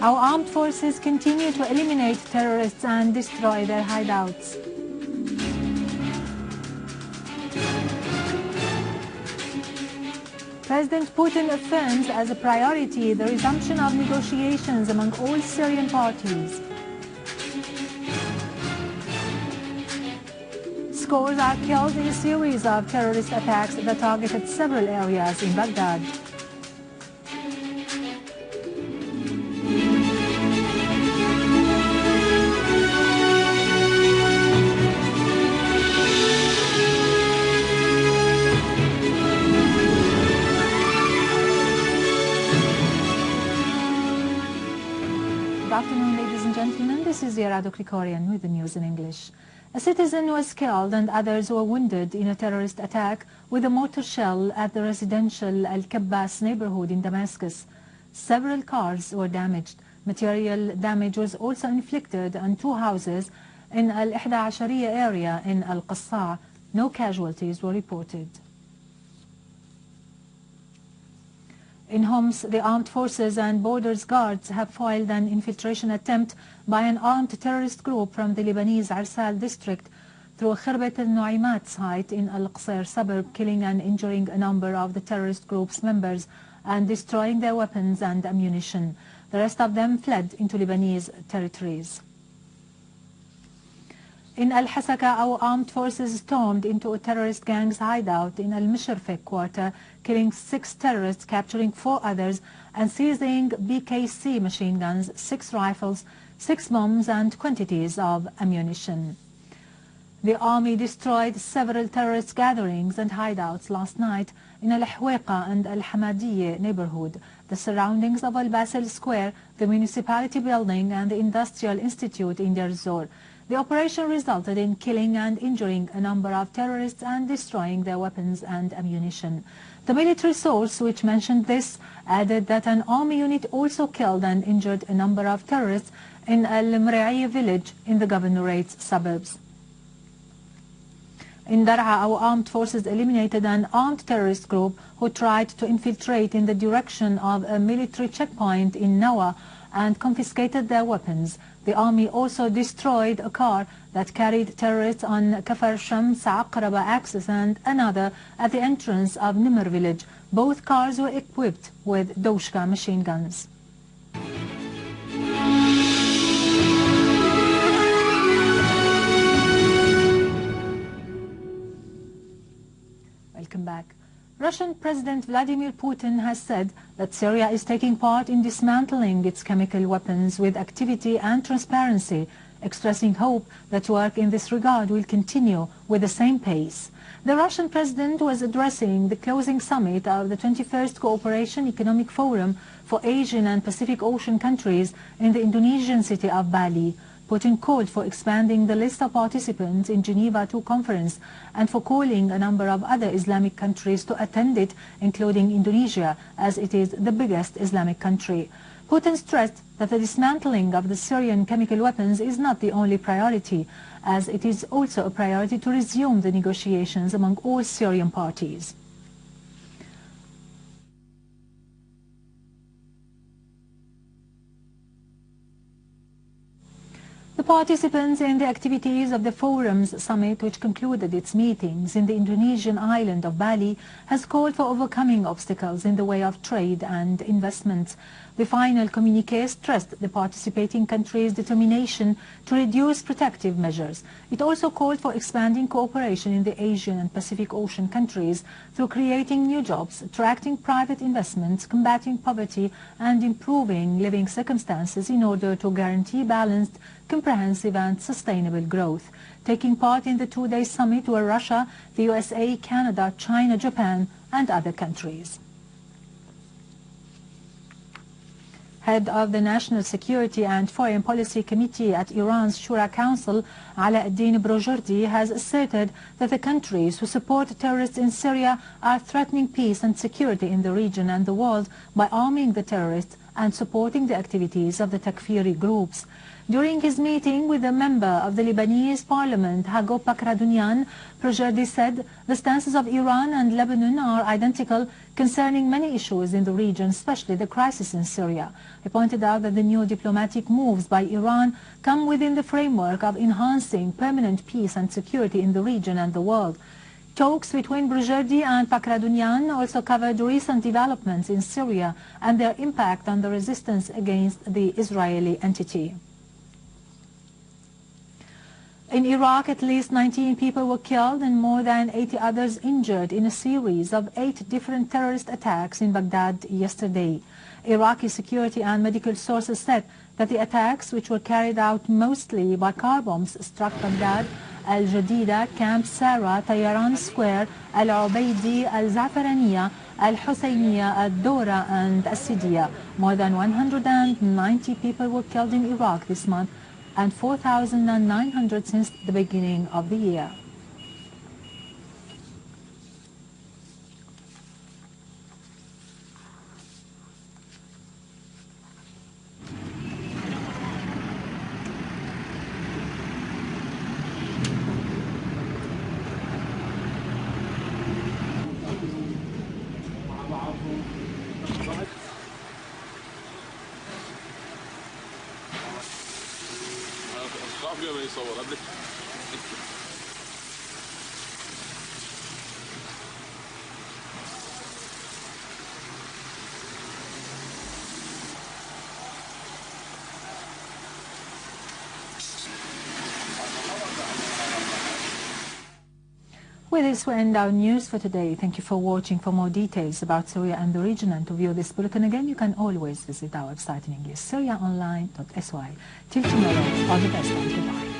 Our armed forces continue to eliminate terrorists and destroy their hideouts. President Putin affirms as a priority the resumption of negotiations among all Syrian parties. Scores are killed in a series of terrorist attacks that targeted several areas in Baghdad. Good afternoon, ladies and gentlemen. This is Yarado Krikorian with the news in English. A citizen was killed and others were wounded in a terrorist attack with a mortar shell at the residential Al-Qaeda neighborhood in Damascus. Several cars were damaged. Material damage was also inflicted on two houses in Al-Ashariya area in Al-Qaeda. No casualties were reported. In Homs, the armed forces and borders guards have foiled an infiltration attempt by an armed terrorist group from the Lebanese Al-Assad district through Khirbet al-Nuaymat site in Al-Qasr suburb, killing and injuring a number of the terrorist group's members and destroying their weapons and ammunition. The rest of them fled into Lebanese territories. In Al-Hasaka, our armed forces stormed into a terrorist gang's hideout in Al-Mishrfek quarter, killing 6 terrorists, capturing 4 others, and seizing BKC machine guns, 6 rifles, 6 bombs, and quantities of ammunition. The army destroyed several terrorist gatherings and hideouts last night in Al-Hwaiqa and Al-Hamadiyya neighborhood, the surroundings of Al-Basel Square, the municipality building, and the Industrial Institute in Deir Zor. The operation resulted in killing and injuring a number of terrorists and destroying their weapons and ammunition. The military source which mentioned this added that an army unit also killed and injured a number of terrorists in Al-Mri'iyya village in the governorate's suburbs. In Dar'a, our armed forces eliminated an armed terrorist group who tried to infiltrate in the direction of a military checkpoint in Nawa and confiscated their weapons. The army also destroyed a car that carried terrorists on Kafar Shams Aqraba axis and another at the entrance of Nimr village. Both cars were equipped with Doshka machine guns. Welcome back. Russian President Vladimir Putin has said that Syria is taking part in dismantling its chemical weapons with activity and transparency, expressing hope that work in this regard will continue with the same pace. The Russian president was addressing the closing summit of the 21st Cooperation Economic Forum for Asian and Pacific Ocean countries in the Indonesian city of Bali. Putin called for expanding the list of participants in Geneva II conference and for calling a number of other Islamic countries to attend it, including Indonesia, as it is the biggest Islamic country. Putin stressed that the dismantling of the Syrian chemical weapons is not the only priority, as it is also a priority to resume the negotiations among all Syrian parties. The participants in the activities of the Forum's summit, which concluded its meetings in the Indonesian island of Bali, has called for overcoming obstacles in the way of trade and investment. The final communiqué stressed the participating countries' determination to reduce protective measures. It also called for expanding cooperation in the Asian and Pacific Ocean countries through creating new jobs, attracting private investments, combating poverty, and improving living circumstances in order to guarantee balanced, comprehensive and sustainable growth. Taking part in the 2-day summit were Russia, the USA, Canada, China, Japan, and other countries. Head of the National Security and Foreign Policy Committee at Iran's Shura Council, Alauddin Brojerdi, has asserted that the countries who support terrorists in Syria are threatening peace and security in the region and the world by arming the terrorists and supporting the activities of the Takfiri groups. During his meeting with a member of the Lebanese parliament, Hagop Bakradunian, Projerdi said the stances of Iran and Lebanon are identical concerning many issues in the region, especially the crisis in Syria. He pointed out that the new diplomatic moves by Iran come within the framework of enhancing permanent peace and security in the region and the world. Talks between Projerdi and Bakradunian also covered recent developments in Syria and their impact on the resistance against the Israeli entity. In Iraq, at least 19 people were killed and more than 80 others injured in a series of 8 different terrorist attacks in Baghdad yesterday. Iraqi security and medical sources said that the attacks, which were carried out mostly by car bombs, struck Baghdad, Al-Jadida, Camp Sarah, Tehran Square, Al-Ubaidi, Al-Zafaraniya, Al-Husayniya, Al-Dora and Al-Sidiya. More than 190 people were killed in Iraq this month, and 4,900 since the beginning of the year. قبل ما يصور قبل With this, we end our news for today. Thank you for watching. For more details about Syria and the region and to view this bulletin again, you can always visit our website in English, syriaonline.sy. Till tomorrow, all the best and goodbye.